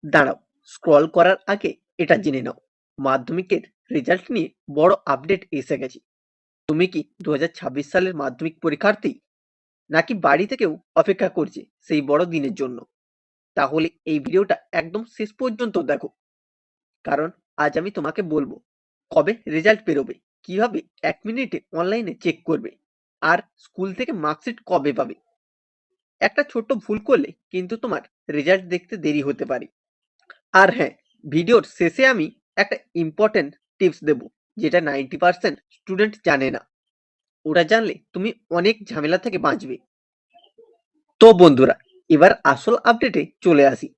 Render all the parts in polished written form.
দাঁড়াও, স্ক্রল করার আগে এটা জেনে নাও, মাধ্যমিকের রেজাল্ট নিয়ে বড় আপডেট এসে গেছে। তুমি কি 2026 সালের মাধ্যমিক পরীক্ষার্থী, নাকি বাড়ি থেকেও অপেক্ষা করছে সেই বড় দিনের জন্য? তাহলে এই ভিডিওটা একদম শেষ পর্যন্ত দেখো, কারণ আজ আমি তোমাকে বলবো কবে রেজাল্ট বেরোবে, কিভাবে 1 মিনিটে অনলাইনে চেক করবে, আর স্কুল থেকে মার্কশিট কবে পাবে। একটা ছোট্ট ভুল করলে কিন্তু তোমার রেজাল্ট দেখতে দেরি হতে পারে। আর হ্যাঁ, ভিডিওর শেষে আমি একটা ইম্পর্টেন্ট টিপস দেব, যেটা 90% স্টুডেন্ট জানে না। ওটা জানলে তুমি অনেক ঝামেলা থেকে বাঁচবে। তো বন্ধুরা, এবার আসল আপডেটে চলে আসি।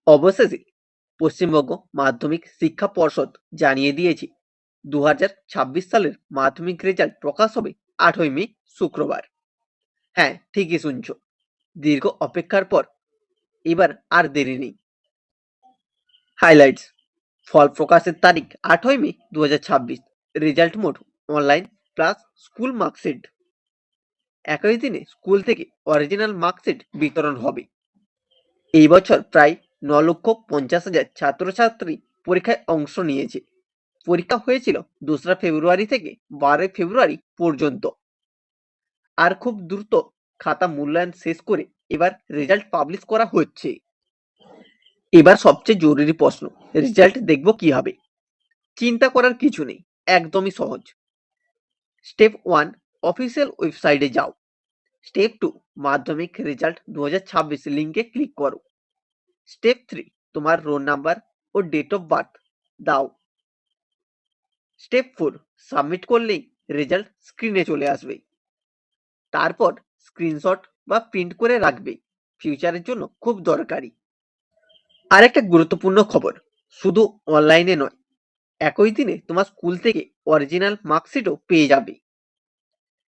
অবশেষে পশ্চিমবঙ্গ মাধ্যমিক শিক্ষা পর্ষদ জানিয়ে দিয়েছে 2026 সালের মাধ্যমিক রেজাল্ট প্রকাশ হবে 8ই মে, শুক্রবার। হ্যাঁ, ঠিকই শুনছো, দীর্ঘ অপেক্ষার পর এবার আর দেরি নেই। হাইলাইটস: ফল প্রকাশের তারিখ 8ই মে 2026। Result mode online plus school marksheet. একই দিনে স্কুল থেকে অরিজিনাল মার্কশিট বিতরণ হবে। এই বছর প্রায় 9,50,000 ছাত্রছাত্রী পরীক্ষায় অংশ নিয়েছে। পরীক্ষা হয়েছিল 2রা ফেব্রুয়ারি থেকে 12ই ফেব্রুয়ারি পর্যন্ত। আর খুব দ্রুত খাতা মূল্যায়ন শেষ করে এবার রেজাল্ট পাবলিশ করা হচ্ছে। এবার সবচেয়ে জরুরি প্রশ্ন, রেজাল্ট দেখবো কিভাবে? চিন্তা করার কিছু নেই, একদমই সহজ। স্টেপ 1, অফিসিয়াল ওয়েবসাইটে যাও। স্টেপ 2, মাধ্যমিক রেজাল্ট 2026 লিঙ্কে ক্লিক করো। স্টেপ 3, তোমার রোল নাম্বার ও ডেট অফ বার্থ দাও। স্টেপ 4, সাবমিট করলেই রেজাল্ট স্ক্রিনে চলে আসবে। তারপর স্ক্রিনশট বা প্রিন্ট করে রাখবে, ফিউচারের জন্য খুব দরকারি। আর একটা গুরুত্বপূর্ণ খবর, শুধু অনলাইনে নয়, একই দিনে তোমার স্কুল থেকে অরিজিনাল মার্কশিটও পেয়ে যাবে।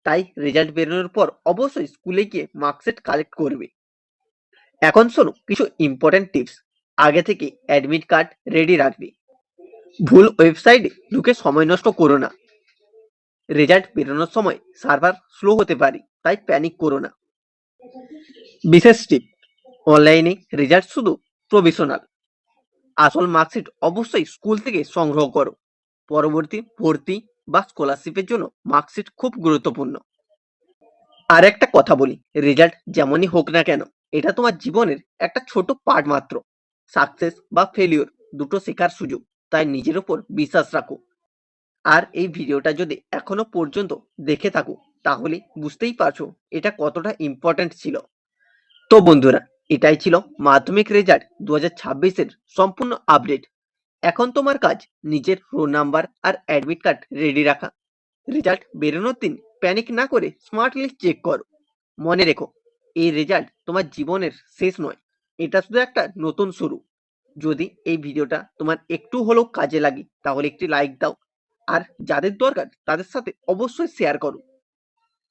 তাই রেজাল্ট বেরোনোর পর অবশ্যই স্কুলে গিয়ে মার্কশিট কালেক্ট করবে। এখন শোনো কিছু ইম্পর্টেন্ট টিপস। আগে থেকে অ্যাডমিট কার্ড রেডি রাখবে। ভুল ওয়েবসাইটে ঢুকে সময় নষ্ট করো না। রেজাল্ট বেরোনোর সময় সার্ভার স্লো হতে পারে, তাই প্যানিক করো না। বিশেষ টিপ, অনলাইনে রেজাল্ট শুধু প্রভিশনাল। আসল মার্কশিট অবশ্যই স্কুল থেকে সংগ্রহ করো। পরবর্তী ভর্তি বা স্কলারশিপের জন্য মার্কশিট খুব গুরুত্বপূর্ণ। আর একটা কথা বলি, রেজাল্ট যেমনই হোক না কেন, এটা তোমার জীবনের একটা ছোট পার্ট মাত্র। সাকসেস বা ফেলিওর দুটো শেখার সুযোগ, তাই নিজের উপর বিশ্বাস রাখো। আর এই ভিডিওটা যদি এখনো পর্যন্ত দেখে থাকো, তাহলে বুঝতেই পারছো এটা কতটা ইম্পর্ট্যান্ট ছিল। তো বন্ধুরা, এটাই ছিল মাধ্যমিক রেজাল্ট 2026-এর সম্পূর্ণ আপডেট। এখন তোমার কাজ নিজের রোল নাম্বার আর অ্যাডমিট কার্ড রেডি রাখা। রেজাল্ট বেরোনোর দিন প্যানিক না করে স্মার্টলি চেক করো। মনে রেখো, এই রেজাল্ট তোমার জীবনের শেষ নয়, এটা শুধু একটা নতুন শুরু। যদি এই ভিডিওটা তোমার একটু হলেও কাজে লাগে, তাহলে একটি লাইক দাও, আর যাদের দরকার তাদের সাথে অবশ্যই শেয়ার করো।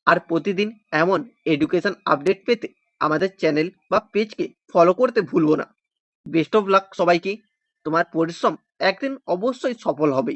আর প্রতিদিন এমন এডুকেশন আপডেট পেতে আমাদের চ্যানেল বা পেজকে ফলো করতে ভুলবো না। বেস্ট অফ লাক সবাইকে। তোমার পরিশ্রম একদিন অবশ্যই সফল হবে।